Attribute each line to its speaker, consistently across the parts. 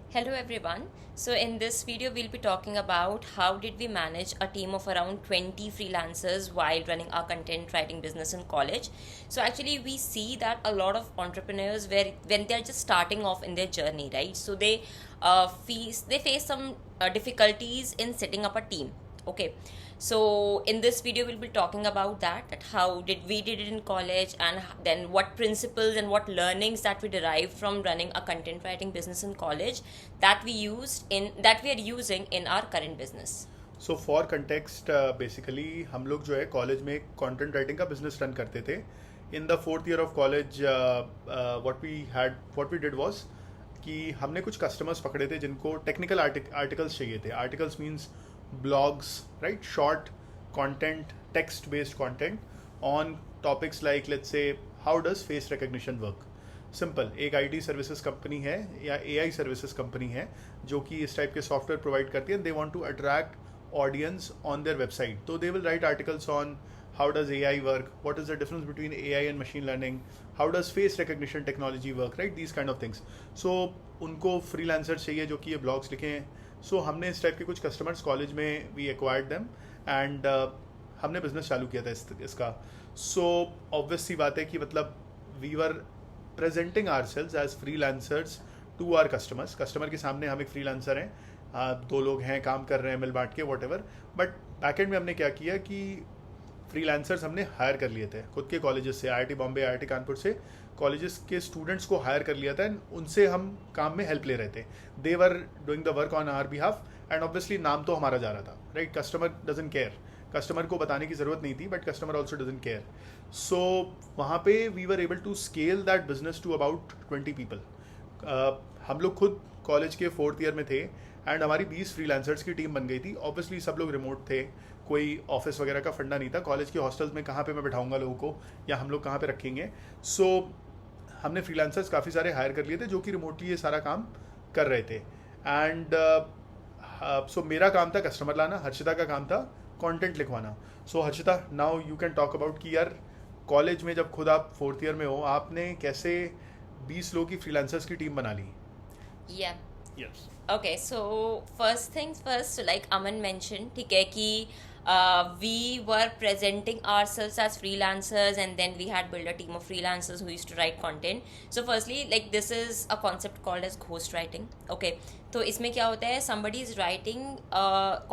Speaker 1: Hello everyone. So in this video we'll be talking about how did we manage a team of around 20 freelancers while running our content writing business in college. So actually we see that a lot of entrepreneurs where when they're just starting off in their journey, right? So they face some difficulties in setting up a team. Okay, so in this video we'll be talking about that how did it in college, and then what principles and what learnings that we derived from running a content writing business in college that we are using in our current business.
Speaker 2: So for context basically हम लोग जो है college में content writing का business run करते थे. In the fourth year of college what we did was कि हमने कुछ कस्टमर्स पकड़े थे जिनको टेक्निकल आर्टिकल्स चाहिए थे. Articles means blogs, right, short content, text based content on topics like let's say how does face recognition work. Simple, एक IT services company है या एआई सर्विसेज कंपनी है जो कि इस टाइप के सॉफ्टवेयर प्रोवाइड करती है. They want to attract audience on their website, so they will write articles on how does AI work, what is the difference between AI and machine learning, how does face recognition technology work, right, these kind of things. So उनको freelancers चाहिए जो कि ये blogs लिखें. So हमने इस type के कुछ customers कॉलेज में we acquired them and हमने business चालू किया था इसका. So obvious सी बात है कि मतलब we were presenting ourselves as freelancers to our customers. Customer के सामने हम एक फ्रीलांसर हैं, दो लोग हैं, काम कर रहे हैं मिल बांट के वॉट एवर. बट बैकेंड में हमने क्या किया कि फ्रीलांसर्स हमने हायर कर लिए थे खुद के कॉलेजेस से. आईआईटी बॉम्बे, आईआईटी कानपुर से कॉलेजेस के स्टूडेंट्स को हायर कर लिया था एंड उनसे हम काम में हेल्प ले रहे थे. They were doing the work on our behalf and obviously नाम तो हमारा जा रहा था, right. Customer doesn't care, customer को बताने की ज़रूरत नहीं थी, but customer also doesn't care. So वहाँ पे we were able to scale that business to about 20 people. हम लोग खुद कॉलेज के फोर्थ ईयर में थे एंड हमारी 20 फ्रीलांसर्स की टीम बन गई थी. ऑब्वियसली सब लोग रिमोट थे, कोई ऑफिस वगैरह का फंडा नहीं था. कॉलेज के हॉस्टल्स में कहाँ पे मैं बैठाऊंगा लोगों को, या हम लोग कहाँ पे रखेंगे. सो हमने फ्रीलांसर्स काफ़ी सारे हायर कर लिए थे जो कि रिमोटली ये सारा काम कर रहे थे. एंड सो मेरा काम था कस्टमर लाना, हर्षिता का काम था कंटेंट लिखवाना. So Harshita, now you can talk about कि यार कॉलेज में जब खुद आप फोर्थ ईयर में हो, आपने कैसे 20 लोगों की फ्रीलांसर्स की टीम बना ली.
Speaker 1: Yeah.
Speaker 2: Yes.
Speaker 1: Okay, so first things first, like Aman mentioned, ठीक है कि we were presenting ourselves as freelancers, and then we had built a team of freelancers who used to write content. So firstly, like this is a concept called as ghost writing. Okay, तो इसमें क्या होता है, somebody is writing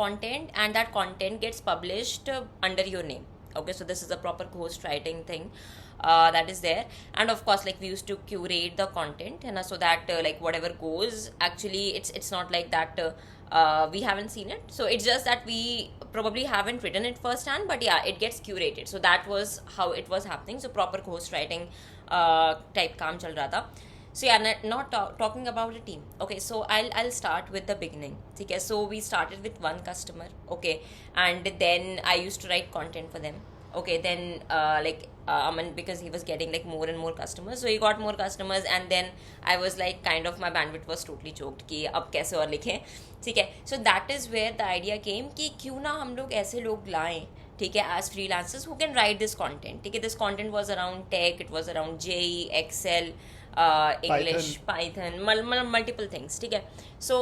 Speaker 1: content and that content gets published under your name. Okay, so this is a proper ghost writing thing that is there. And of course, like we used to curate the content, and so that like whatever goes, actually it's not like that we haven't seen it, so it's just that we probably haven't written it firsthand, but yeah, it gets curated. So that was how it was happening. So proper ghost writing type काम चल रहा था. So yeah, not talking about a team. Okay, so I'll start with the beginning. Okay, so we started with one customer. Okay, and then I used to write content for them. Okay, then Aman, because he was getting like more and more customers, so he got more customers, and then I was like kind of my bandwidth was totally choked कि अब कैसे और लिखें. ठीक है, so that is where the idea came कि क्यों ना हम लोग ऐसे लोग लाएं, ठीक है, as freelancers who can write this content. ठीक है, this content was around tech, it was around JE, Excel, English, Python, multiple things. ठीक है, so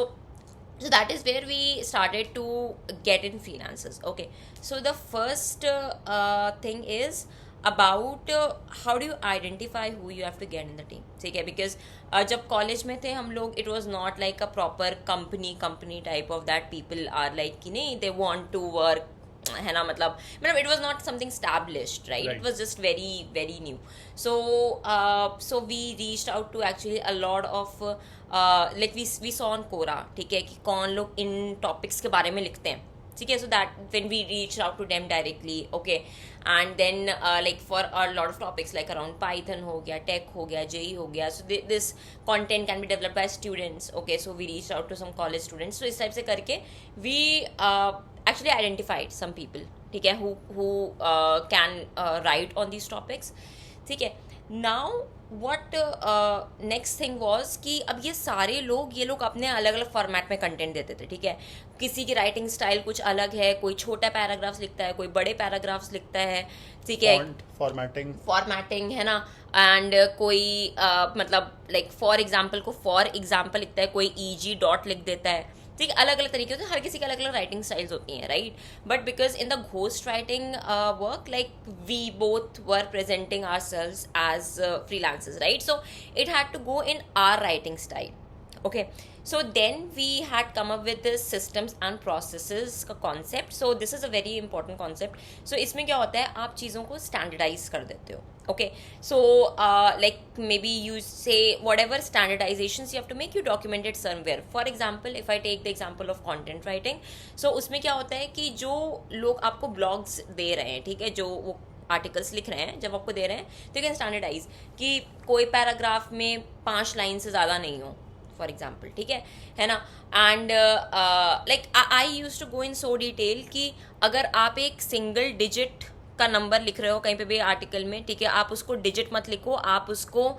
Speaker 1: that is where we started to get in freelancers. Okay, so the first thing is about how do you identify who you have to get in the team. ठीक है, because जब college में थे हम लोग, it was not like a proper company type of that people are like कि नहीं, they want to work, है ना, मतलब it was not something established, right? It was just very very new. So we reached out to actually a lot of like we saw on Quora, ठीक है, कि कौन लोग इन टॉपिक्स के बारे में लिखते हैं. ठीक है, so that when we reached out to them directly. Okay, and then like for a lot of topics like around Python हो गया, tech हो गया, JE हो गया, so this content can be developed by students. Okay, so we reached out to some college students. So इस type से करके we actually identified some people, ठीक है, who can write on these topics. ठीक है, now what next thing was कि अब ये लोग अपने अलग अलग फॉर्मेट में कंटेंट देते थे, ठीक है। किसी की राइटिंग स्टाइल कुछ अलग है, कोई छोटा पैराग्राफ्स लिखता है, कोई बड़े पैराग्राफ्स लिखता है, ठीक है। फॉर्मेटिंग है ना। एंड कोई मतलब लाइक फॉर एग्जाम्पल लिखता है, कोई ईजी डॉट लिख देता है, ठीक है। अलग अलग तरीके से हर किसी की अलग अलग राइटिंग स्टाइल्स होती हैं, right. But because in the ghost writing work, like we both were presenting our selves as freelancers, right, so it had to go in our writing style, okay. So then we had come up with this systems and processes का concept. So this is a very important concept. So इसमें क्या होता है, आप चीज़ों को standardize कर देते हो, okay. So like maybe you say whatever standardizations you have to make, you document it somewhere. For example, if I take the example of content writing, so उसमें क्या होता है कि जो लोग आपको blogs दे रहे हैं, ठीक है, जो वो आर्टिकल्स लिख रहे हैं, जब आपको दे रहे हैं तो यू कैन स्टैंडर्डाइज कि कोई पैराग्राफ में 5 लाइन से ज़्यादा नहीं हो, फॉर एग्जाम्पल, ठीक है ना। And like I use to go in so detail कि अगर आप एक सिंगल डिजिट का नंबर लिख रहे हो कहीं पे भी आर्टिकल में, ठीक है, आप उसको डिजिट मत लिखो, आप उसको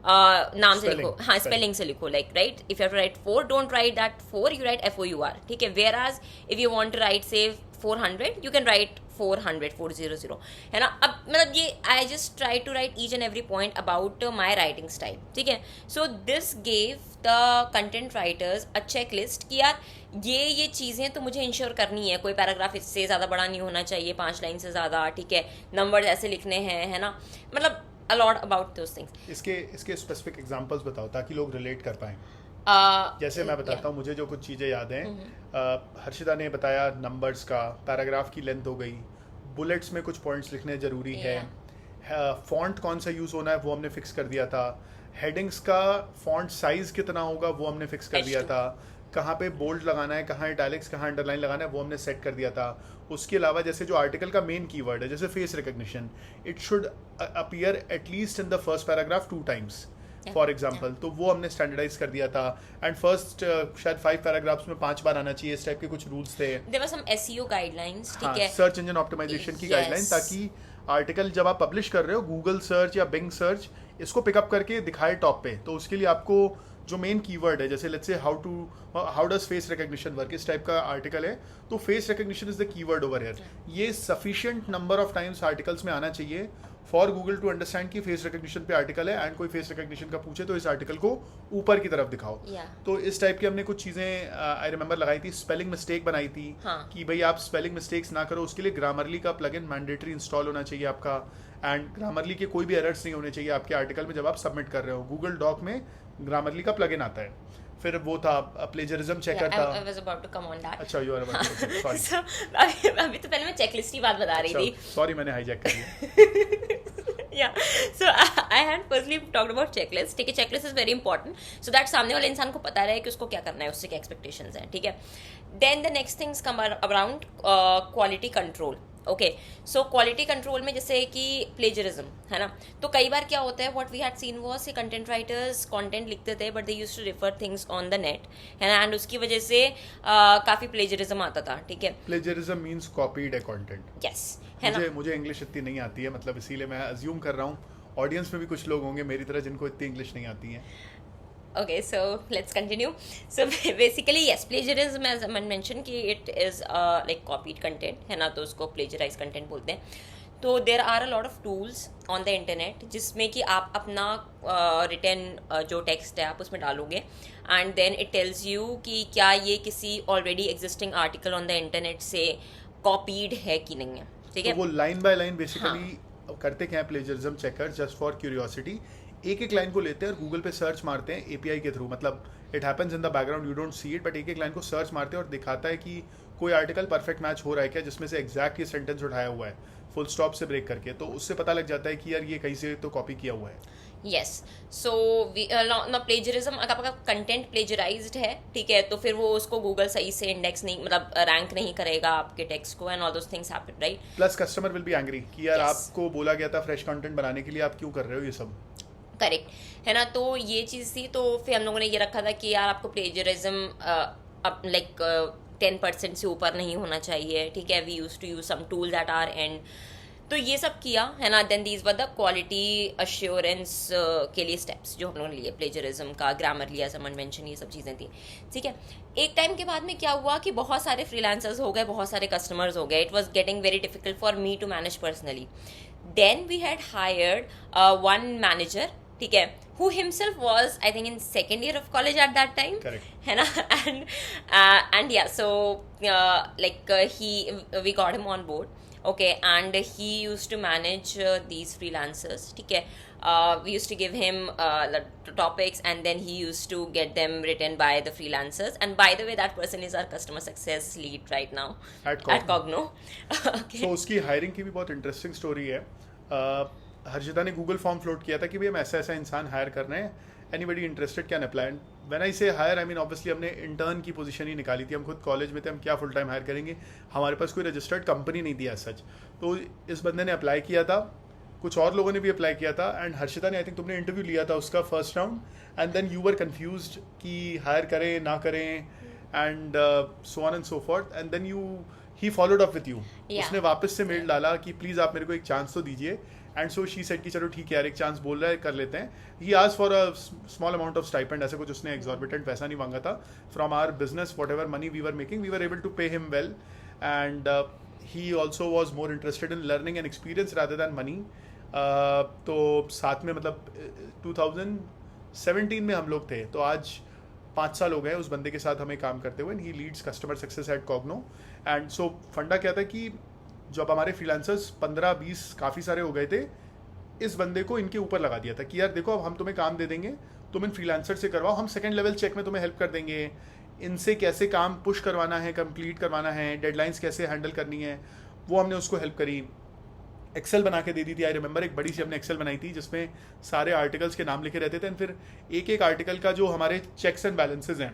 Speaker 1: नाम से लिखो, हाँ, स्पेलिंग से लिखो, like write, if you have to write 4, don't write that 4, you write FOUR, ठीक है। Whereas if you want to write say 400, you can write 400 है ना। अब मतलब ये I just try to write each and every point about my writing style, ठीक है। So this gave the content writers a checklist कि यार ये चीज़ें तो मुझे इंश्योर करनी है, कोई पैराग्राफ इससे ज़्यादा बड़ा नहीं होना चाहिए, 5 लाइन से ज़्यादा, ठीक है, नंबर्स ऐसे लिखने हैं, है ना, मतलब a lot about those things.
Speaker 2: इसके स्पेसिफिक एग्जांपल्स बताओ ताकि लोग रिलेट कर पाएं। जैसे मैं बताता हूँ, मुझे जो कुछ चीज़ें याद हैं, हर्षिता ने बताया नंबर्स का, पैराग्राफ की लेंथ हो गई, बुलेट्स में कुछ पॉइंट्स लिखने ज़रूरी है, फॉन्ट कौन सा यूज़ होना है वो हमने फिक्स कर दिया था, हेडिंग्स का फॉन्ट साइज़ कितना होगा वो हमने फिक्स कर दिया था, कहाँ पे बोल्ड लगाना है, कहाँ इटैलिक्स, कहाँ अंडरलाइन लगाना है वो हमने सेट कर दिया था। उसके अलावा जैसे जो आर्टिकल का मेन कीवर्ड है, जैसे face recognition, it should appear at least in the first paragraph 2 times for example, तो वो हमने स्टैंडर्डाइज कर दिया था। एंड फर्स्ट शायद 5 पैराग्राफ्स में 5 बार आना चाहिए, इस टाइप के कुछ रूल्स थे।
Speaker 1: There were some SEO guidelines, ठीक है,
Speaker 2: सर्च इंजन ऑप्टिमाइजेशन की गाइडलाइन, ताकि आर्टिकल जब आप पब्लिश कर रहे हो गूगल सर्च या बिंग सर्च इसको पिकअप करके दिखाए टॉप पे, तो उसके लिए आपको जो मेन कीवर्ड है, जैसे let's say how does face recognition work, इस टाइप का आर्टिकल है, तो face recognition is the keyword over here. ये sufficient number of times articles में आना चाहिए फॉर गूगल टू अंडरस्टैंड कि फेस रिकग्निशन पे आर्टिकल है, एंड कोई फेस रिकग्निशन का पूछे तो इस आर्टिकल को ऊपर की तरफ दिखाओ। तो इस टाइप की हमने कुछ चीज़ें आई रिमेंबर लगाई थी। स्पेलिंग मिस्टेक बनाई थी कि भाई आप स्पेलिंग मिस्टेक्स ना करो, उसके लिए ग्रामरली का प्लगइन मैंडेटरी इंस्टॉल होना चाहिए आपका, एंड ग्रामरली के कोई भी एरर्स नहीं होने चाहिए आपके आर्टिकल में जब आप सबमिट कर रहे हो। गूगल डॉक में ग्रामरली का प्लगइन आता है। फिर वो था प्लेजरिज्म चेकर था।
Speaker 1: I was about to come on that.
Speaker 2: अच्छा, you are about to, sorry.
Speaker 1: So, अभी तो पहले मैं चेकलिस्ट की बात बता रही थी।
Speaker 2: सॉरी, मैंने हाईजैक कर दिया।
Speaker 1: Yeah, so I had firstly talked about checklist, ठीक है। checklist is very important so that सामने वाले इंसान को पता रहे कि उसको क्या करना है, उससे क्या expectations हैं, ठीक है। Then the next things come around quality control. Okay, so quality control में जैसे कि प्लेजरिज्म है ना, तो कई बार क्या होता है, what we had seen was कि कंटेंट राइटर्स कंटेंट लिखते थे but they used to refer things on the net, है ना, एंड उसकी वजह से काफ़ी प्लेजरिज्म आता था, ठीक है।
Speaker 2: प्लेजरिज्म मींस कॉपीड है कंटेंट।
Speaker 1: यस, है ना।
Speaker 2: मुझे इंग्लिश इतनी नहीं आती है, मतलब इसीलिए मैं अज्यूम कर रहा हूँ ऑडियंस में भी कुछ लोग होंगे मेरी तरह जिनको इतनी इंग्लिश नहीं आती है।
Speaker 1: Okay, so let's continue. So basically, yes, plagiarism, as I mentioned, कि it is like copied content, है ना, तो उसको plagiarized content बोलते हैं। तो there are a lot of tools on the internet जिसमें कि आप अपना written जो text है आप उसमें डालोगे, and then it tells you कि क्या ये किसी already existing article on the internet से copied है कि नहीं है, ठीक है।
Speaker 2: तो वो लाइन बाय लाइन बेसिकली करते क्या है plagiarism checker, just for curiosity, एक लाइन को लेते हैं और गूगल पे सर्च मारते हैं एपीआई के थ्रू, मतलब it happens in the background, you don't see it, but एक लाइन को सर्च मारते हैं और दिखाता है कि कोई आर्टिकल परफेक्ट मैच हो रहा है क्या, जिसमें से एग्जैक्ट ये सेंटेंस उठाया हुआ है फुल स्टॉप से ब्रेक करके, तो उससे पता लग जाता है कि यार ये कहीं से तो कॉपी किया हुआ है।
Speaker 1: यस, सो प्लेजरिज्म अगर आपका कंटेंट प्लेजराइज्ड है, ठीक है, तो फिर वो उसको गूगल सही से इंडेक्स नहीं, मतलब रैंक नहीं करेगा आपके टेक्स्ट को, and all those things happen, right.
Speaker 2: Plus customer will be angry कि यार आपको बोला गया था फ्रेश कंटेंट बनाने के लिए, आप क्यों कर रहे हो ये सब।
Speaker 1: करेक्ट, है ना। तो ये चीज़ थी, तो फिर हम लोगों ने ये रखा था कि यार आपको प्लेजरिज्म लाइक 10% से ऊपर नहीं होना चाहिए, ठीक है। We use to use some tool that are and तो ये सब किया है ना. Then these were the quality assurance के लिए स्टेप्स जो हम लोगों ने लिए. प्लेजरिज्म का ग्रामर लिया, समन मेंशन, ये सब चीज़ें थी. ठीक है. एक टाइम के बाद में क्या हुआ कि बहुत सारे फ्रीलांसर्स हो गए, बहुत सारे कस्टमर्स हो गए. It was getting very difficult for me to manage personally. Then we had hired one manager, ठीक है, who himself was I think in second year of college at that time.
Speaker 2: Correct.
Speaker 1: है ना. And yeah, so we got him on board. Okay, and he used to manage these freelancers. ठीक है. We used to give him the topics, and then he used to get them written by the freelancers. And by the way, that person is our customer success lead right now at Cogno. Okay.
Speaker 2: So उसकी hiring की भी बहुत interesting story है. हर्षिता ने Google form float किया था कि भाई हम ऐसा ऐसा इंसान हायर कर रहे हैं, anybody interested can apply. When I से हायर आई मीन ऑब्वियसली हमने इंटर्न की पोजीशन ही निकाली थी. हम खुद कॉलेज में थे, हम क्या फुल टाइम हायर करेंगे, हमारे पास कोई रजिस्टर्ड कंपनी नहीं थी एज सच. तो इस बंदे ने अप्लाई किया था, कुछ और लोगों ने भी अप्लाई किया था, एंड हर्षिता ने आई थिंक तुमने इंटरव्यू लिया था उसका first round, and then you were confused कि हायर करें ना करें, and so on and so forth, and then he followed up with you. उसने वापस से मेल डाला कि प्लीज़ आप मेरे को एक चांस तो दीजिए. एंड सो शी सेड कि चलो ठीक है यार, एक चांस बोल रहा है, कर लेते हैं. He asked for a small amount of stipend, ऐसे कुछ उसने एक्सॉर्बिटेंट पैसा नहीं मांगा था. From our business whatever money we were making, we were able to pay him well, and he also was more interested in learning and experience rather than money. तो साथ में मतलब 2017 में हम लोग थे, तो आज 5 साल हो गए उस बंदे के साथ हमें काम करते हुए. He leads customer success at Cogno. And so funda क्या था कि जब हमारे फ्रीलांसर्स 15-20 काफ़ी सारे हो गए थे, इस बंदे को इनके ऊपर लगा दिया था कि यार देखो अब हम तुम्हें काम दे देंगे, तुम इन फ्रीलांसर से करवाओ, हम सेकंड लेवल चेक में तुम्हें हेल्प कर देंगे, इनसे कैसे काम पुश करवाना है, कंप्लीट करवाना है, डेडलाइंस कैसे हैंडल करनी है, वो हमने उसको हेल्प करी. एक्सेल बना के दे दी थी. आई रिमेंबर एक बड़ी सी हमने एक्सेल बनाई थी जिसमें सारे आर्टिकल्स के नाम लिखे रहते थे, एंड फिर एक एक आर्टिकल का जो हमारे चेक्स एंड बैलेंसेज हैं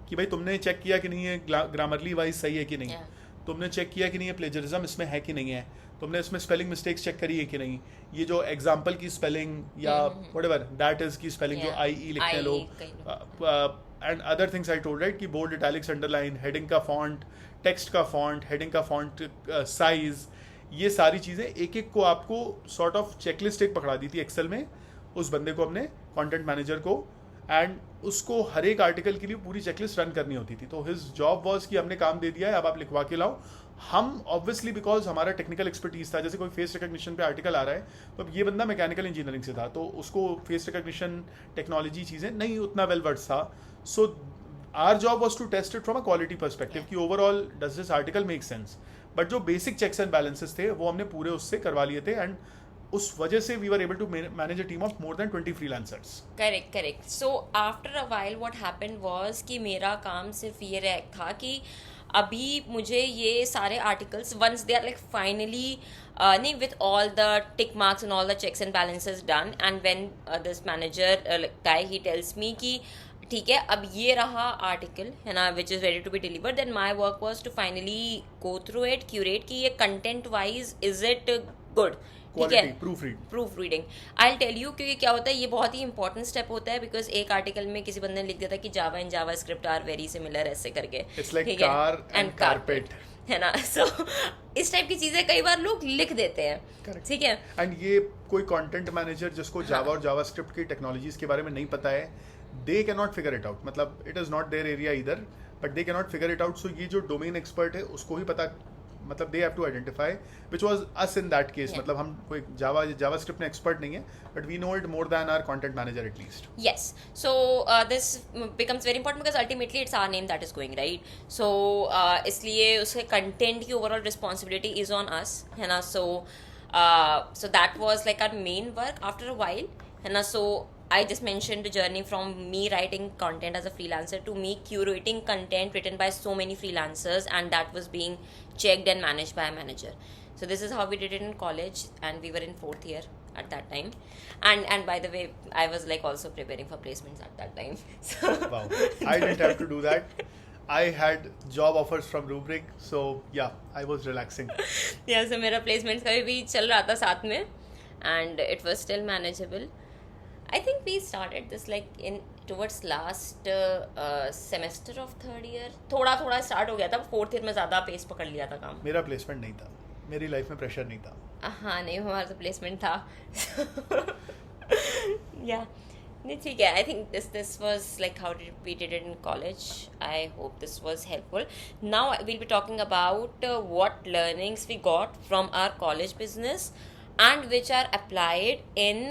Speaker 2: कि भाई तुमने चेक किया कि नहीं है ग्रामरली वाइज सही है कि नहीं, तुमने चेक किया कि नहीं है प्लेजरिज्म इसमें है कि नहीं है, तुमने इसमें स्पेलिंग मिस्टेक्स चेक करी है कि नहीं, ये जो एग्जाम्पल की स्पेलिंग या व्हाटएवर दैट इज की स्पेलिंग जो आई लिखते हैं लोग, and other things I told right कि बोल्ड, इटैलिक्स, अंडरलाइन, हेडिंग का फॉन्ट, टेक्स्ट का फॉन्ट, हेडिंग का फॉन्ट साइज, ये सारी चीज़ें एक एक को आपको सॉर्ट ऑफ चेकलिस्ट एक पकड़ा दी थी एक्सेल में उस बंदे को, हमने कंटेंट मैनेजर को, एंड उसको हर एक आर्टिकल के लिए पूरी चेकलिस्ट रन करनी होती थी. तो हिज जॉब वॉज कि हमने काम दे दिया है, अब आप लिखवा के लाओ. हम ऑब्वियसली बिकॉज हमारा टेक्निकल एक्सपर्टीज था, जैसे कोई फेस रिकग्निशन पे आर्टिकल आ रहा है, तो अब ये बंदा मैकेनिकल इंजीनियरिंग से था, तो उसको फेस रिकग्निशन टेक्नोलॉजी चीज़ें नहीं उतना वेल वर्ड्स था. So our job was to test it from a quality perspective कि overall does this article make sense. But जो बेसिक चेक्स एंड बैलेंसेस थे वो हमने पूरे उससे करवा लिए थे, एंड उस वजह से we were able to manage a team of more than 20 freelancers.
Speaker 1: Correct. So after a while what happened was कि मेरा काम सिर्फ ये था कि अभी मुझे ये सारे articles once they are like finally नहीं with all the tick marks and all the checks and balances done, and when this manager guy he tells me कि ठीक है अब ये रहा आर्टिकल है ना which is ready to be delivered, then my work was to finally go through it, curate कि ये content wise is it good, ठीक है, proof reading. I tell you क्योंकि क्या होता है ये बहुत ही इंपॉर्टेंट स्टेप होता है, बिकॉज एक आर्टिकल में किसी बंदे ने लिख दिया था कि Java and JavaScript are very similar ऐसे करके,
Speaker 2: ठीक है, एंड कारपेट
Speaker 1: है ना. सो इस टाइप की चीजें कई बार लोग लिख देते हैं, ठीक है.
Speaker 2: एंड ये कोई कंटेंट मैनेजर जिसको जावा और जावा स्क्रिप्ट की टेक्नोलॉजीज के बारे में नहीं पता है, they can not figure it out. मतलब it is not their area इधर, but they can not figure it out. So ये जो डोमेन एक्सपर्ट है उसको ही पता, मतलब they have to identify, which was us in that case. मतलब हम कोई जावा स्क्रिप्ट में एक्सपर्ट नहीं है, but we know it more than our content manager at least.
Speaker 1: Yes. So this becomes very important because ultimately it's our name that is going right. So इसलिए उसके content की overall responsibility is on us, है ना. So that was like our main work after a while, है ना. सो I just mentioned the journey from me writing content as a freelancer to me curating content written by so many freelancers, and that was being checked and managed by a manager. So this is how we did it in college, and we were in 4th year at that time. And by the way, I was like also preparing for placements at that time. So
Speaker 2: wow, I didn't have to do that. I had job offers from Rubrik, so yeah, I was relaxing.
Speaker 1: Yeah, so मेरा placements का भी चल रहा था साथ में, and it was still manageable. I think we started this like in towards last semester of 3rd year. थोड़ा start हो गया था, 4th year में ज़्यादा पेस पकड़ लिया था काम.
Speaker 2: मेरा प्लेसमेंट नहीं था, मेरी लाइफ में प्रेशर नहीं था.
Speaker 1: हाँ नहीं, हमारा तो प्लेसमेंट था. या नहीं ठीक है. I think this was like how we did it in college. I hope this was helpful. Now we'll be talking about what learnings we got from our college business and which are applied in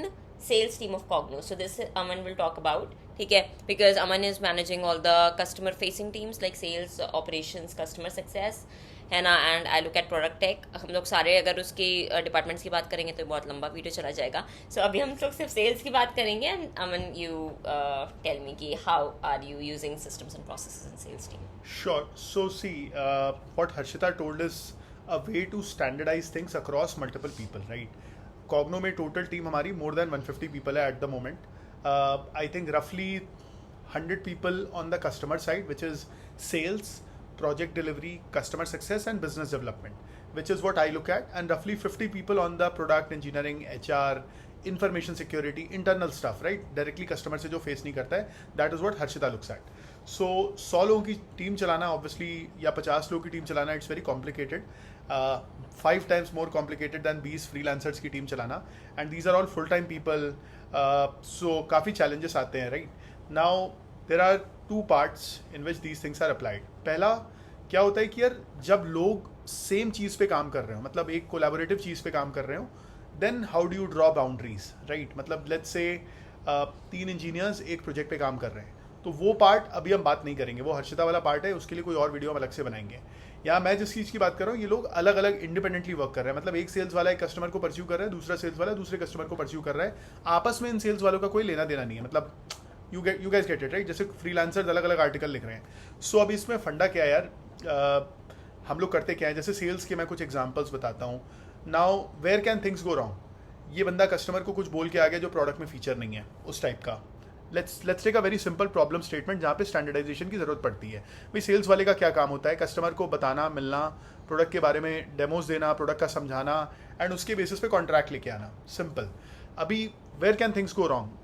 Speaker 1: sales team of Cognos. So this Aman will talk about. ठीक है, because Aman is managing all the customer facing teams like sales, operations, customer success है ना, and I look at product tech. हम लोग सारे अगर उसकी departments की बात करेंगे तो बहुत लंबा वीडियो चला जाएगा. सो अभी हम लोग सिर्फ सेल्स की बात करेंगे. And Aman, you tell me कि how are you using systems and processes in sales team.
Speaker 2: Sure. So see, what Harshita told is a way to standardize things across multiple people, right? Cogno में total team हमारी more than 150 people है at the moment. I think roughly 100 people on the customer side, which is sales, project delivery, customer success and business development, which is what I look at, and roughly 50 people on the product engineering, HR, information security, internal stuff, right? Directly customer से जो face नहीं करता है, that is what Harshita looks at. So 100 लोगों की team चलाना obviously या 50 लोगों की टीम चलाना, it's very complicated. 5 times more complicated than 20 freelancers की टीम चलाना, and these are all full time people. So काफ़ी challenges आते हैं, right? Now there are two parts in which these things are applied. पहला क्या होता है कि यार जब लोग सेम चीज़ पे काम कर रहे हो, मतलब एक कोलैबोरेटिव चीज़ पे काम कर रहे हो, then how do you draw boundaries, right? मतलब लेट्स से 3 इंजीनियर्स एक प्रोजेक्ट पे काम कर रहे हैं, तो वो पार्ट अभी हम बात नहीं करेंगे, वो हर्षिता वाला पार्ट है, उसके लिए कोई और वीडियो हम अलग से बनाएंगे. यहाँ मैं जिस चीज़ की बात कर रहा हूँ, ये लोग अलग अलग इंडिपेंडेंटली वर्क कर रहे हैं. मतलब एक सेल्स वाला एक कस्टमर को परस्यू कर रहा है, दूसरा सेल्स वाला दूसरे कस्टमर को परस्यू कर रहा है. आपस में इन सेल्स वालों का कोई लेना देना नहीं है. मतलब you gas get it, right? जैसे फ्रीलांसर्स अलग अलग आर्टिकल लिख रहे हैं. सो अब इसमें फंडा क्या है यार, हम लोग करते क्या है, जैसे सेल्स के मैं कुछ एग्जांपल्स बताता हूँ. Now where can things go wrong? ये बंदा कस्टमर को कुछ बोल के आ गया जो प्रोडक्ट में फीचर नहीं है, उस टाइप का. Let's take a very simple problem statement जहाँ पे स्टैंडर्डाइजेशन की जरूरत पड़ती है. भाई सेल्स वाले का क्या काम होता है? कस्टमर को बताना, मिलना, प्रोडक्ट के बारे में डेमोज देना, प्रोडक्ट का समझाना, एंड उसके बेसिस पे कॉन्ट्रैक्ट लेके आना. सिंपल. अभी where can things go wrong?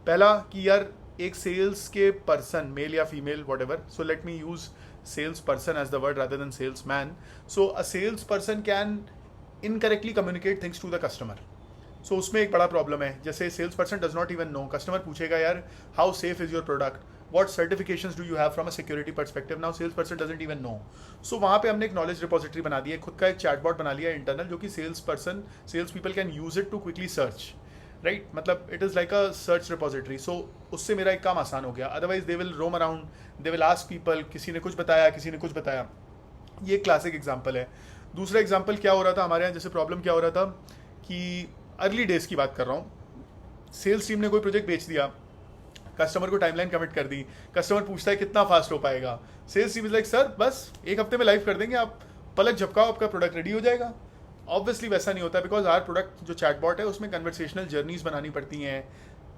Speaker 2: पहला कि यार एक सेल्स के पर्सन, मेल या female whatever, so let me use salesperson as the word rather than salesman. So a salesperson can incorrectly communicate things to the customer. So उसमें एक बड़ा problem है. जैसे salesperson does not even know, customer पूछेगा यार how safe is your product, what certifications do you have from a security perspective? Now sales person doesn't even know. So वहाँ पे हमने एक knowledge repository बना दिया है, खुद का एक chatbot बना लिया है इंटरनल, जो कि sales people can use it to quickly search, right? मतलब it is like a search repository. So उससे मेरा एक काम आसान हो गया. Otherwise they will roam around, they will ask people, किसी ने कुछ बताया, किसी ने कुछ बताया. ये एक क्लासिक एग्जाम्पल है. दूसरा एग्जाम्पल क्या हो रहा था हमारे यहाँ, जैसे प्रॉब्लम क्या हो रहा था कि अर्ली डेज की बात कर रहा हूँ, सेल्स टीम ने कोई प्रोजेक्ट बेच दिया, कस्टमर को टाइमलाइन कमिट कर दी, कस्टमर पूछता है कितना फास्ट हो पाएगा, sales team is like sir बस 1 हफ्ते में लाइव कर देंगे, आप पलक झपकाओ आपका प्रोडक्ट रेडी हो जाएगा. ऑब्वियसली वैसा नहीं होता, बिकॉज आर प्रोडक्ट जो चैटबॉट है उसमें कन्वर्सेशनल जर्नीज बनानी पड़ती हैं,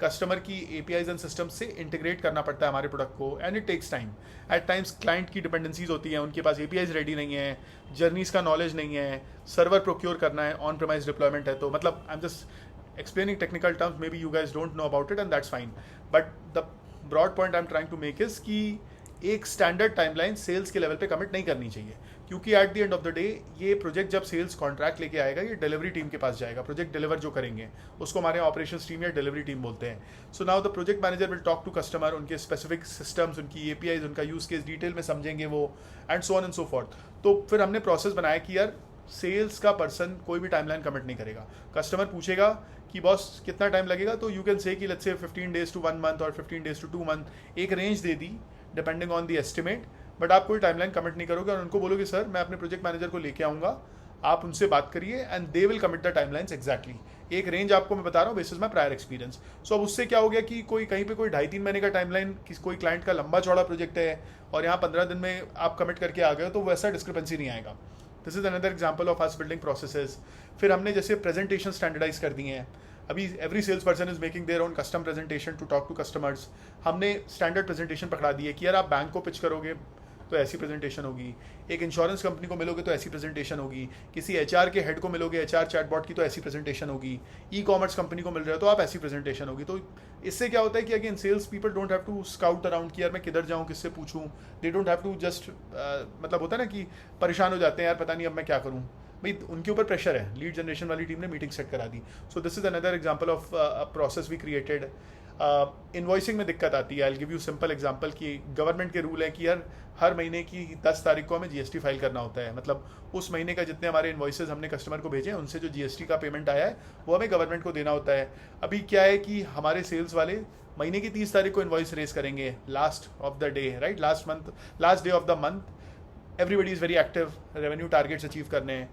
Speaker 2: कस्टमर की एपीआईज एंड सिस्टम्स से इंटीग्रेट करना पड़ता है हमारे प्रोडक्ट को, and it takes time. At times client की डिपेंडेंसीज होती हैं, उनके पास एपीआईज रेडी नहीं है, जर्नीज का नॉलेज नहीं है, सर्वर प्रोक्योर करना है, ऑन प्रेमाइज डिप्लॉयमेंट है. तो मतलब I am just explaining technical terms, maybe you guys don't know about it and that's fine. But the broad point I am trying to make is कि एक standard timeline sales के level पे commit नहीं करनी चाहिए, क्योंकि at the end of the day ये project जब सेल्स कॉन्ट्रैक्ट लेके आएगा, ये डिलीवरी टीम के पास जाएगा. प्रोजेक्ट डिलीवर जो करेंगे उसको हमारे ऑपरेशंस टीम या डिलीवरी टीम बोलते हैं. So now the project manager will talk to customer, उनके स्पेसिफिक सिस्टम्स, उनकी एपीआईज, उनका यूज केस डिटेल में समझेंगे वो, and so on and so forth. तो फिर हमने प्रोसेस बनाया कि यार सेल्स का पर्सन कोई भी टाइमलाइन कमिट नहीं करेगा. कस्टमर पूछेगा कि बॉस कितना टाइम लगेगा, तो यू कैन से कि let's say 15 days to 1 month और 15 days to 2 month, एक range they the depending on the estimate. But आप कोई टाइमलाइन कमिट नहीं करोगे और उनको बोलोगे सर मैं अपने प्रोजेक्ट मैनेजर को लेके आऊँगा, आप उनसे बात करिए and they will commit the timelines exactly. एक रेंज आपको मैं बता रहा हूँ बेसिस माई प्रायर एक्सपीरियंस. सो अब उससे क्या हो गया कि कोई कहीं पे कोई 2.5-3 महीने का टाइमलाइन, कोई क्लाइंट का लंबा चौड़ा प्रोजेक्ट है और यहाँ 15 दिन में आप कमिट करके आ गए, तो वैसा डिस्क्रिपेंसी नहीं आएगा. This is another example of us building processes. फिर हमने जैसे प्रेजेंटेशन स्टैंडर्डाइज कर दिए हैं. अभी every sales person is making their own custom presentation to talk to customers. हमने स्टैंडर्ड प्रेजेंटेशन पकड़ा दी है कि यार आप बैंक को पिच करोगे तो ऐसी प्रेजेंटेशन होगी, एक इंश्योरेंस कंपनी को मिलोगे तो ऐसी प्रेजेंटेशन होगी, किसी एचआर के हेड को मिलोगे एचआर चैटबॉट की तो ऐसी प्रेजेंटेशन होगी, ई कॉमर्स कंपनी को मिल रहे हो तो आप ऐसी प्रेजेंटेशन होगी. तो इससे क्या होता है कि again sales people don't have to scout around कि यार मैं किधर जाऊँ, किससे पूछूँ. They don't have to just मतलब होता है ना कि परेशान हो जाते हैं यार पता नहीं अब मैं क्या करूँ. भाई उनके ऊपर प्रेशर है, लीड जनरेशन वाली टीम ने मीटिंग सेट करा दी. So this is another example of a process we created. Invoicing में दिक्कत आती है. I will give you simple example कि गवर्नमेंट के रूल है कि यार हर महीने की 10 तारीख को हमें जीएसटी फाइल करना होता है. मतलब उस महीने का जितने हमारे इन्वॉइसेज हमने कस्टमर को भेजे हैं उनसे जो जीएसटी का पेमेंट आया है वो हमें गवर्नमेंट को देना होता है. अभी क्या है कि हमारे सेल्स वाले महीने की 30 तारीख को इन्वॉइस रेस करेंगे, last of the day, right, last day of the month. Everybody is very active, revenue targets achieve करने हैं.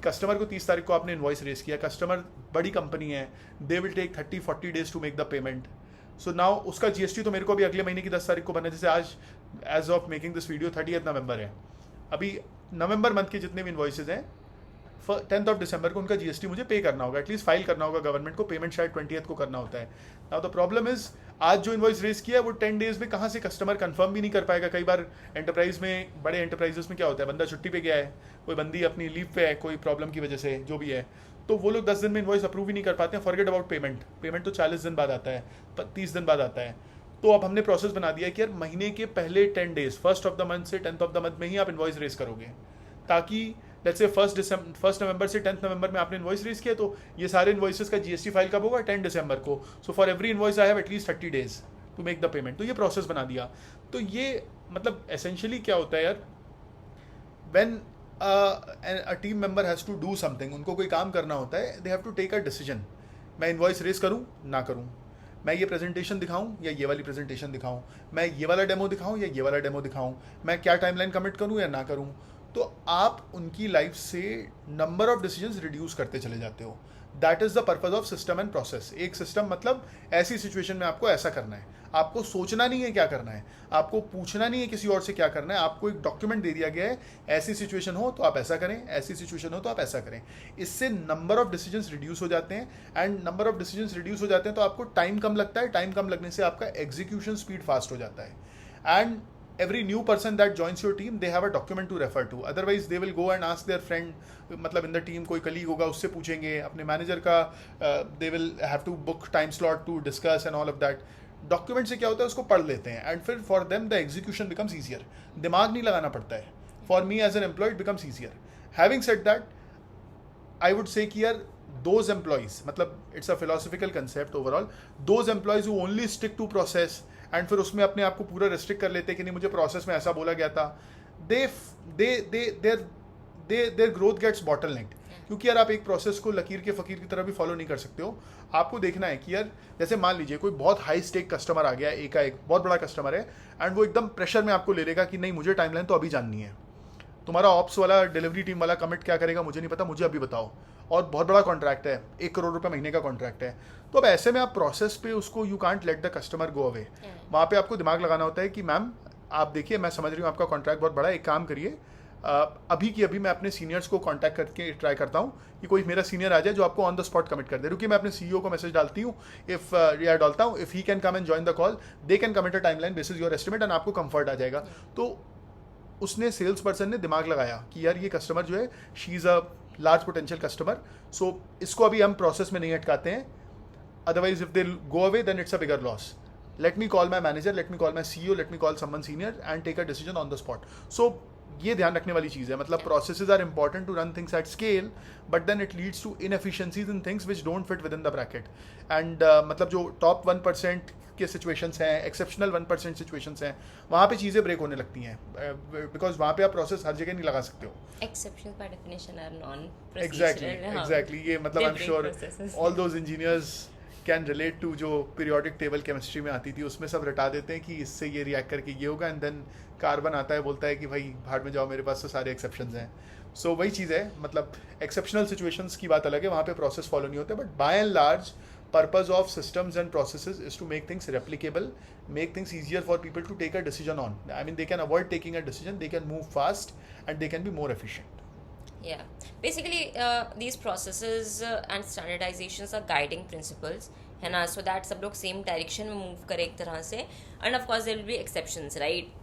Speaker 2: कस्टमर को 30 तारीख को आपने इन्वॉइस रेस किया, कस्टमर बड़ी कंपनी है, they will take 30-40 days to make the payment. So now उसका जीएसटी तो मेरे को अभी अगले महीने की 10 तारीख को बनना है. जैसे आज as of making this video 30 नवंबर है. अभी नवंबर मंथ के जितने भी इन्वॉइसेज हैं 10th ऑफ दिसंबर को उनका जीएसटी मुझे पे करना होगा, एटलीस्ट फाइल करना होगा गवर्नमेंट को. पेमेंट शायद 20th को करना होता है. नाउ द प्रॉब्लम इज आज जो इन्वॉइस रेस किया है वो 10 डेज में कहाँ से कस्टमर कंफर्म भी नहीं कर पाएगा. कई बार एंटरप्राइज में, बड़े एंटरप्राइजेस में क्या होता है, बंदा छुट्टी पे गया है, कोई बंदी अपनी लीव पे है कोई प्रॉब्लम की वजह से, जो भी है, तो वो लोग 10 दिन में इन्वॉइस अप्रूव ही नहीं कर पाते हैं. Forget about payment. पेमेंट तो 40 दिन बाद आता है, 30 दिन बाद आता है. तो अब हमने प्रोसेस बना दिया है कि यार महीने के पहले 10 days, 1st of the month से 10th ऑफ द मंथ में ही आप इन्वॉइस रेस करोगे, ताकि लेट्स से 1 नवंबर से 10th नवंबर में आपने इन्वॉइस रेस किया तो ये सारे इन्वॉइसेस का जीएसटी फाइल कब होगा, 10 दिसंबर को. So for every invoice I have at least 30 days to make the payment. तो ये प्रोसेस बना दिया. तो ये मतलब एसेंशियली क्या होता है यार, when a team member has to do something, उनको कोई काम करना होता है, they have to take a decision. मैं इन्वॉइस रेस करूँ ना करूँ, मैं ये प्रेजेंटेशन दिखाऊं या ये वाली प्रेजेंटेशन दिखाऊं, मैं ये वाला डेमो दिखाऊं या ये वाला डेमो दिखाऊं, मैं क्या टाइमलाइन कमिट करूं या ना करूं. तो आप उनकी लाइफ से नंबर ऑफ डिसीजंस रिड्यूस करते चले जाते हो. That is the purpose of system and process. एक सिस्टम मतलब ऐसी सिचुएशन में आपको ऐसा करना है, आपको सोचना नहीं है क्या करना है, आपको पूछना नहीं है किसी और से क्या करना है, आपको एक डॉक्यूमेंट दे दिया गया है, ऐसी सिचुएशन हो तो आप ऐसा करें, ऐसी सिचुएशन हो तो आप ऐसा करें. इससे नंबर ऑफ डिसीजंस रिड्यूस हो जाते हैं. And number of decisions reduce हो जाते हैं तो आपको टाइम कम लगता है. टाइम कम लगने से आपका एग्जीक्यूशन स्पीड फास्ट हो जाता है. And every new person that joins your team, they have a document to refer to. Otherwise they will go and ask their friend, मतलब in the team कोई colleague होगा उससे पूछेंगे, अपने manager का they will have to book time slot to discuss and all of that. Document से क्या होता है, उसको पढ़ लेते हैं एंड फिर for them the execution becomes easier. दिमाग नहीं लगाना पड़ता है. For me as an employee it becomes easier. Having said that, I would say कि यार दोज एम्प्लॉयज, मतलब it's a philosophical concept overall, those employees who only stick to process and फिर उसमें अपने आप को पूरा रिस्ट्रिक्ट कर लेते हैं कि नहीं मुझे प्रोसेस में ऐसा बोला गया था, देयर ग्रोथ गेट्स बॉटलनेक. क्योंकि यार आप एक प्रोसेस को लकीर के फकीर की तरह भी फॉलो नहीं कर सकते हो. आपको देखना है कि यार जैसे मान लीजिए कोई बहुत हाई स्टेक कस्टमर आ गया, एक बहुत बड़ा कस्टमर है एंड वो एकदम प्रेशर में आपको ले लेगा कि नहीं मुझे टाइमलाइन तो अभी जाननी है. तुम्हारा ऑप्स वाला, डिलीवरी टीम वाला कमिट क्या करेगा मुझे नहीं पता, मुझे अभी बताओ. और बहुत बड़ा कॉन्ट्रैक्ट है, 1 करोड़ रुपए महीने का कॉन्ट्रैक्ट है. तो अब ऐसे में आप प्रोसेस पे उसको, you can't let the customer go away. वहाँ पे आपको दिमाग लगाना होता है कि मैम आप देखिए, मैं समझ रही हूँ आपका कॉन्ट्रैक्ट बहुत बड़ा है, एक काम करिए, अभी की अभी मैं अपने सीनियर्स को कांटेक्ट करके ट्राई करता हूँ कि कोई मेरा सीनियर आ जाए जो आपको ऑन द स्पॉट कमिट कर दे. रुकिए मैं अपने सीईओ को मैसेज डालती हूँ, डालता हूँ, if he can come and join the call, they can commit a timeline basis your estimate and आपको कंफर्ट आ जाएगा. तो उसने, सेल्स पर्सन ने दिमाग लगाया कि यार ये कस्टमर जो है, she is a large potential customer, so इसको अभी हम प्रोसेस में नहीं अटकाते हैं, otherwise if they go away then it's a bigger loss. Let me call my manager, let me call my CEO, let me call someone senior and take a decision on the spot. So ये ध्यान रखने वाली चीज़ है. मतलब processes are important to run things at scale, but then it leads to inefficiencies in things which don't fit within the bracket. And मतलब जो top 1% के सिचुएशंस हैं, एक्सेप्शनल 1% सिचुएशंस हैं, वहाँ पे चीज़ें ब्रेक होने लगती हैं, बिकॉज वहाँ पे आप प्रोसेस हर जगह नहीं लगा सकते हो.
Speaker 1: Exceptions by definition are non-procedural.
Speaker 2: Exactly ये मतलब I am sure all those engineers can relate to, जो पीरियोडिक टेबल केमिस्ट्री में आती थी उसमें सब रटा देते हैं कि इससे ये रिएक्ट करके ये होगा, एंड देन कार्बन आता है, बोलता है कि भाई भाड़ में जाओ, मेरे पास तो सारे एक्सेप्शंस हैं. सो वही चीज़ है, मतलब एक्सेप्शनल सिचुएशंस की बात अलग है, वहाँ पे प्रोसेस फॉलो नहीं होते, but by and large purpose of systems and processes is to make things replicable, make things easier for people to take a decision on. I mean, they can avoid taking a decision, they can move fast, and they can be more efficient.
Speaker 1: Yeah, basically these processes and standardizations are guiding principles, है ना, so that सब लोग same direction में move करें एक तरह से, and of course there will be exceptions, right?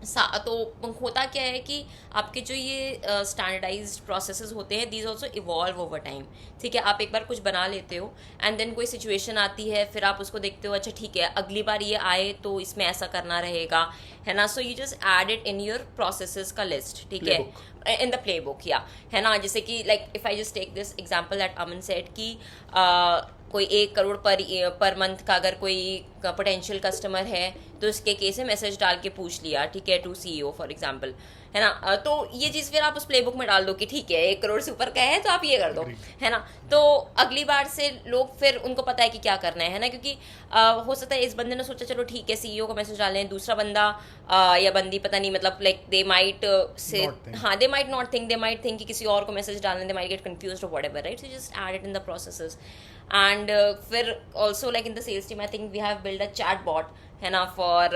Speaker 1: तो होता क्या है कि आपके जो ये स्टैंडर्डाइज्ड प्रोसेसेस होते हैं, these also evolve over time. ठीक है, आप एक बार कुछ बना लेते हो एंड देन कोई सिचुएशन आती है, फिर आप उसको देखते हो, अच्छा ठीक है अगली बार ये आए तो इसमें ऐसा करना रहेगा, है ना। So you just add it in your processes का लिस्ट, ठीक है,
Speaker 2: Playbook.
Speaker 1: In the playbook, या है ना। जैसे कि like if I just take this example that Aman said कि कोई 1 करोड़ पर मंथ का अगर कोई पोटेंशियल कस्टमर है तो उसके केस में मैसेज डाल के पूछ लिया, ठीक है, टू सीईओ फॉर एग्जांपल, है ना। तो ये चीज़ फिर आप उस प्लेबुक में डाल दो कि ठीक है 1 करोड़ से ऊपर का है तो आप ये कर दो, है ना। तो अगली बार से लोग फिर उनको पता है कि क्या करना है ना, क्योंकि हो सकता है इस बंदे ने सोचा चलो ठीक है सीईओ को मैसेज डालें, दूसरा बंदा या बंदी पता नहीं, मतलब लाइक दे माइट से, हाँ they might not think, they might think कि किसी और को मैसेज डालने, दे माइट गेट कंफ्यूज्ड और whatever, right. So just add it in the processes. And फिर also like in the sales team I think we have build a chat bot, है ना, for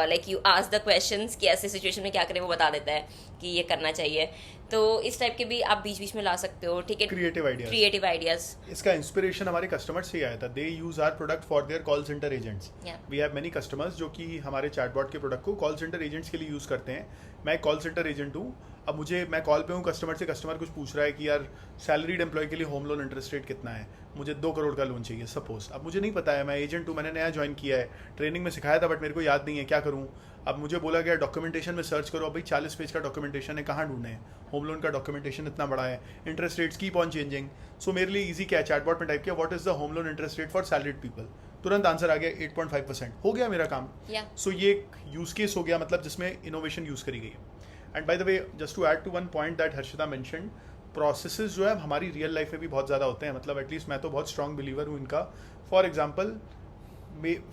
Speaker 1: like you ask the questions कि ऐसे situation में क्या करें, वो बता देता है कि ये करना चाहिए। तो इस टाइप के भी आप बीच बीच में ला सकते हो, ठीक है, क्रिएटिव आइडियाज।
Speaker 2: इसका इंस्पिरेशन हमारे कस्टमर से ही आया था। They use our product for their call centre agents. We have many customers जो कि हमारे चैटबॉट के प्रोडक्ट को कॉल सेंटर एजेंट्स के लिए यूज़ करते हैं। मैं एक कॉल सेंटर एजेंट हूँ। अब मैं कॉल पे हूँ कस्टमर से, कस्टमर कुछ पूछ रहा है कि यार सैलरीड एम्प्लॉय के लिए होम लोन इंटरेस्ट रेट कितना है, मुझे 2 करोड़ का लोन चाहिए सपोज। अब मुझे नहीं पता है, मैं एजेंट हूँ, मैंने नया ज्वाइन किया है, ट्रेनिंग में सिखाया था बट मेरे को याद नहीं है, क्या करूँ। अब मुझे बोला गया डॉक्यूमेंटेशन में सर्च करो, अब भाई 40 पेज का डॉक्यूमेंटेशन है, कहाँ ढूंढे हैं, होम लोन का डॉक्यूमेंटेशन इतना बड़ा है, interest rates keep on changing. So मेरे लिए ईजी क्या है, चैटबॉट में टाइप किया what is the home loan interest rate for salaried people, तुरंत आंसर आ गया 8.5%, हो गया मेरा काम। सो ये एक यूज केस हो गया, मतलब जिसमें इनोवेशन यूज करी गई। And by the way just to add to one point that Harshita mentioned, processes जो है हमारी रियल लाइफ में भी बहुत ज़्यादा होते हैं, मतलब एटलीस्ट मैं तो बहुत स्ट्रॉन्ग बिलीवर हूँ इनका। फॉर एग्जाम्पल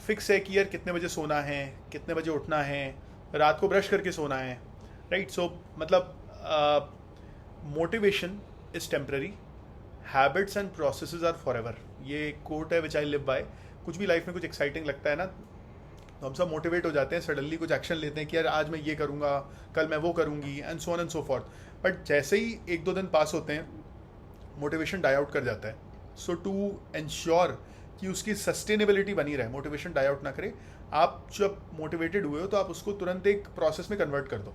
Speaker 2: फिक्स है कि यार कितने बजे सोना है, कितने बजे उठना है, रात को ब्रश करके सोना है, राइट। सो मतलब motivation is temporary, habits and processes are forever. ये कोट है विच आई लिव बाय। कुछ भी लाइफ में कुछ एक्साइटिंग लगता है ना, तो हम सब मोटिवेट हो जाते हैं, सडनली कुछ एक्शन लेते हैं कि यार आज मैं ये करूँगा, कल मैं वो करूँगी, and so on and so forth. But जैसे ही 1-2 दिन पास होते हैं मोटिवेशन डाई आउट कर जाता है। सो टू एंश्योर कि उसकी सस्टेनेबिलिटी बनी रहे, मोटिवेशन डाई आउट ना करे, आप जब मोटिवेटेड हुए हो तो आप उसको तुरंत एक प्रोसेस में कन्वर्ट कर दो,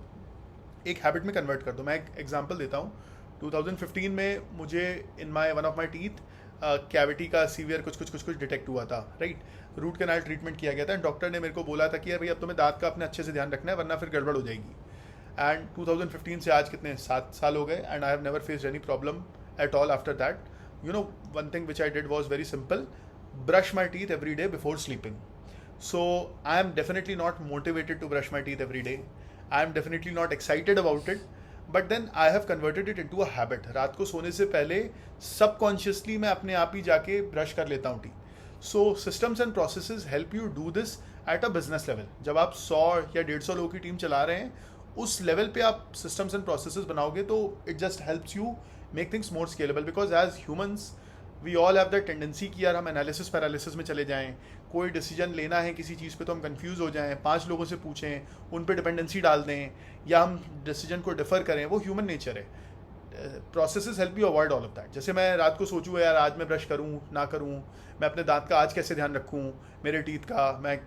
Speaker 2: एक हैबिट में कन्वर्ट कर दो। मैं एक एग्जांपल देता हूँ। 2015 में मुझे in one of my teeth cavity का सीवियर कुछ डिटेक्ट हुआ था, राइट। रूट कैनाल ट्रीटमेंट किया गया था एंड डॉक्टर ने मेरे को बोला था कि यार भाई अब तुम्हें दांत का अपने अच्छे से ध्यान रखना है वरना फिर गड़बड़ हो जाएगी। एंड 2015 से आज कितने 7 साल हो गए and I have never faced any problem at all after that. You know one thing which I did was very simple, brush my teeth every day before sleeping. So I am definitely not motivated to brush my teeth every day. I am definitely not excited about it. But then I have converted it into a habit. रात को सोने से पहले subconsciously मैं अपने आप ही जाके brush कर लेता हूँ T. So systems and processes help you do this at a business level. जब आप 100 या 150 लोगों की टीम चला रहे हैं, उस लेवल पे आप systems and processes बनाओगे तो it just helps you make things more scalable. Because as humans we all have the tendency कि यार हम एनालिसिस पैरालिसिस में चले जाएं, कोई डिसीजन लेना है किसी चीज़ पे तो हम कंफ्यूज हो जाएं, 5 लोगों से पूछें, उन पे डिपेंडेंसी डाल दें या हम डिसीजन को डिफ़र करें, वो ह्यूमन नेचर है। Processes help you avoid all of that. जैसे मैं रात को सोचूँ यार आज मैं ब्रश करूँ ना करूँ, मैं अपने दांत का आज कैसे ध्यान रखूँ, मेरे टीथ का मैं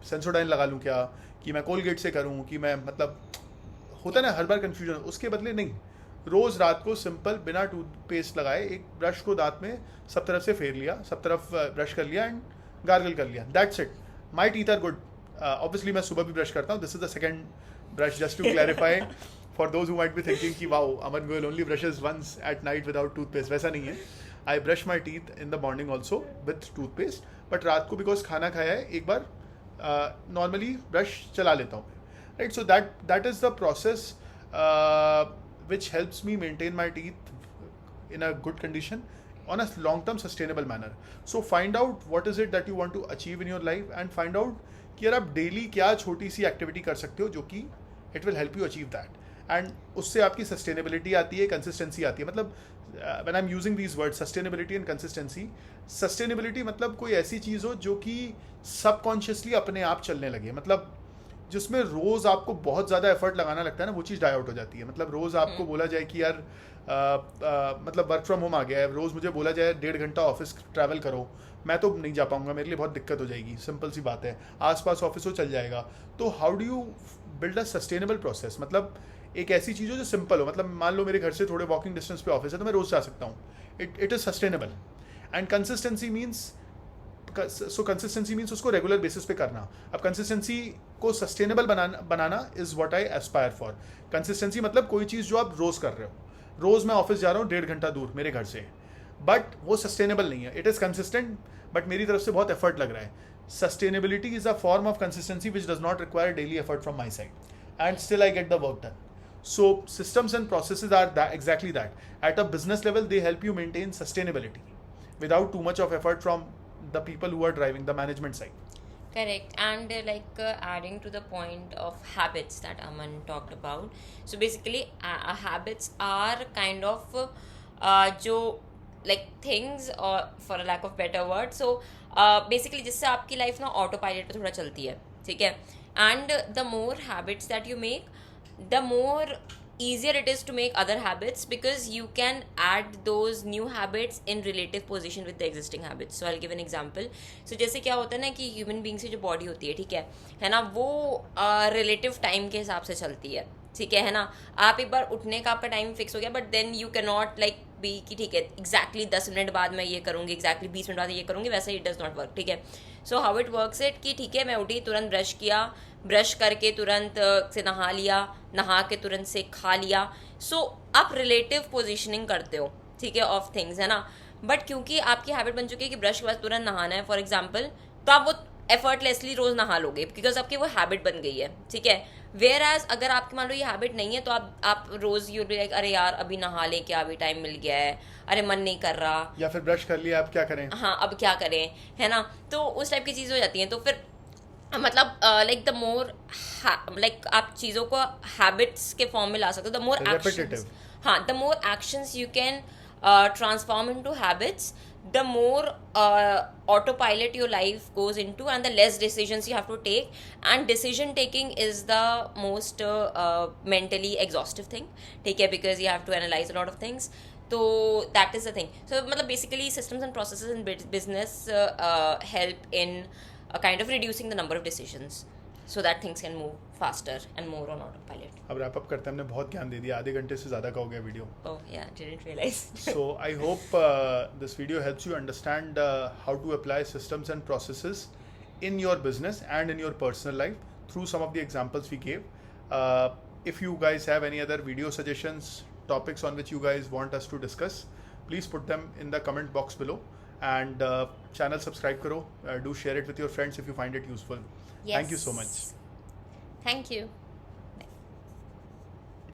Speaker 2: सेंसोडाइन लगा लूँ क्या, कि मैं कोलगेट से करूँ, कि मैं मतलब होता है ना हर बार कन्फ्यूजन। उसके बदले नहीं, रोज़ रात को सिंपल बिना टूथपेस्ट लगाए एक ब्रश को दांत में सब तरफ से फेर लिया, सब तरफ ब्रश कर लिया एंड गार्गल कर लिया, that's it. My teeth are good. Obviously मैं सुबह भी ब्रश करता हूँ, this is the second brush just to clarify for those who might be thinking कि wow Aman Goyal only brushes once at night without toothpaste. वैसा नहीं है, I brush my teeth in the morning also with toothpaste, but रात को because खाना खाया है एक बार नॉर्मली ब्रश चला लेता हूँ, right. So that is the process which helps me maintain my teeth in a good condition on a long-term sustainable manner. So find out what is it that you want to achieve in your life and find out कि यार आप daily क्या छोटी सी activity कर सकते हो जो कि it will help you achieve that. And उससे आपकी sustainability आती है, consistency आती है। मतलब when I'm using these words sustainability and consistency, sustainability मतलब कोई ऐसी चीज़ हो जो कि subconsciously अपने आप चलने लगे, मतलब जिसमें रोज़ आपको बहुत ज़्यादा एफर्ट लगाना लगता है ना, वो चीज़ डाई आउट हो जाती है। मतलब रोज़ आपको बोला जाए कि यार मतलब वर्क फ्रॉम होम आ गया है, रोज़ मुझे बोला जाए 1.5 घंटा ऑफिस ट्रैवल करो, मैं तो नहीं जा पाऊंगा, मेरे लिए बहुत दिक्कत हो जाएगी, सिंपल सी बात है। आसपास ऑफिस हो चल जाएगा, तो how do you build a sustainable process. मतलब एक ऐसी चीज़ हो जो सिंपल हो, मतलब मान लो मेरे घर से थोड़े वॉकिंग डिस्टेंस पे ऑफिस है तो मैं रोज़ जा सकता हूँ. It is sustainable. And consistency means, so consistency means उसको रेगुलर बेसिस पे करना. अब कंसिस्टेंसी को sustainable banana is what I Aspire for. Consistency मतलब कोई चीज़ जो आप रोज़ कर रहे हो. रोज़ मैं ऑफिस जा रहा हूँ 1.5 घंटा दूर मेरे घर से, बट वो सस्टेनेबल नहीं है. इट इज़ कंसिस्टेंट बट मेरी तरफ से बहुत एफर्ट लग रहा है. Sustainability is a form of consistency which does not require daily effort from my side, and still I get the work done. So systems and processes are exactly that. At a business level, they help you maintain sustainability without too much of effort from the people who are driving the management side.
Speaker 1: Correct. And adding to the point of habits that Aman talked about. So basically, habits are kind of जो like things, or for a lack of better word. So basically जिससे आपकी life ना auto pilot पे थोड़ा चलती है, ठीक है. And the more habits that you make, the more easier it is to make other habits, because you can add those new habits in relative position with the existing habits. So I'll give an example. So जैसे क्या होता है ना कि human being से जो body होती है, ठीक है ना, वो रिलेटिव टाइम के हिसाब से चलती है, ठीक है ना. आप एक बार उठने का आपका टाइम फिक्स हो गया, but then you can not like be कि ठीक है एग्जैक्टली 10 मिनट बाद मैं ये करूँगी, एग्जैक्टली 20 मिनट बाद ये करूँगी, वैसे इट डज नॉट वर्क, ठीक है. So how it works it कि ठीक है मैं उठी, तुरंत ब्रश किया, ब्रश करके तुरंत से नहा लिया, नहा के तुरंत से खा लिया. सो आप रिलेटिव पोजिशनिंग करते हो, ठीक है, ऑफ थिंग्स, है ना. बट क्योंकि आपकी हैबिट बन चुकी है कि ब्रश के बाद तुरंत नहाना है, फॉर एग्जाम्पल, तो आप वो एफर्टलेसली रोज नहा लोगे बिकॉज आपकी वो हैबिट बन गई है, ठीक है. वेयर एज अगर आपकी मान लो ये हैबिट नहीं है, तो आप रोज यू लाइक अरे यार अभी नहा ले, क्या अभी टाइम मिल गया है, अरे मन नहीं कर रहा,
Speaker 2: या फिर ब्रश कर लिया अब क्या करें,
Speaker 1: हाँ अब क्या करें, है ना. तो उस टाइप की चीज़ हो जाती हैं. तो फिर मतलब लाइक द मोर लाइक आप चीज़ों को हैबिट्स के फॉर्म में ला सकते हो. द मोर एक्शंस, हाँ, the more actions you can transform into habits, the more autopilot your life goes into, and the less decisions you have to take. And decision taking is the most mentally exhaustive thing, ठीक है, because you have to analyze a lot of things. So that is the thing. So मतलब basically systems and processes in business help in kind of reducing the number of decisions, so that things can move faster and more on autopilot.
Speaker 2: अब wrap up करते हैं, हमने बहुत ज्ञान दे दिया, आधे घंटे से ज़्यादा का हो गया video.
Speaker 1: Oh yeah, didn't realize.
Speaker 2: So I hope this video helps you understand how to apply systems and processes in your business and in your personal life through some of the examples we gave. If you guys have any other video suggestions, topics on which you guys want us to discuss, please put them in the comment box below. And channel subscribe karo, do share it with your friends if you find it useful.
Speaker 1: Yes.
Speaker 2: Thank you so much.
Speaker 1: Thank you.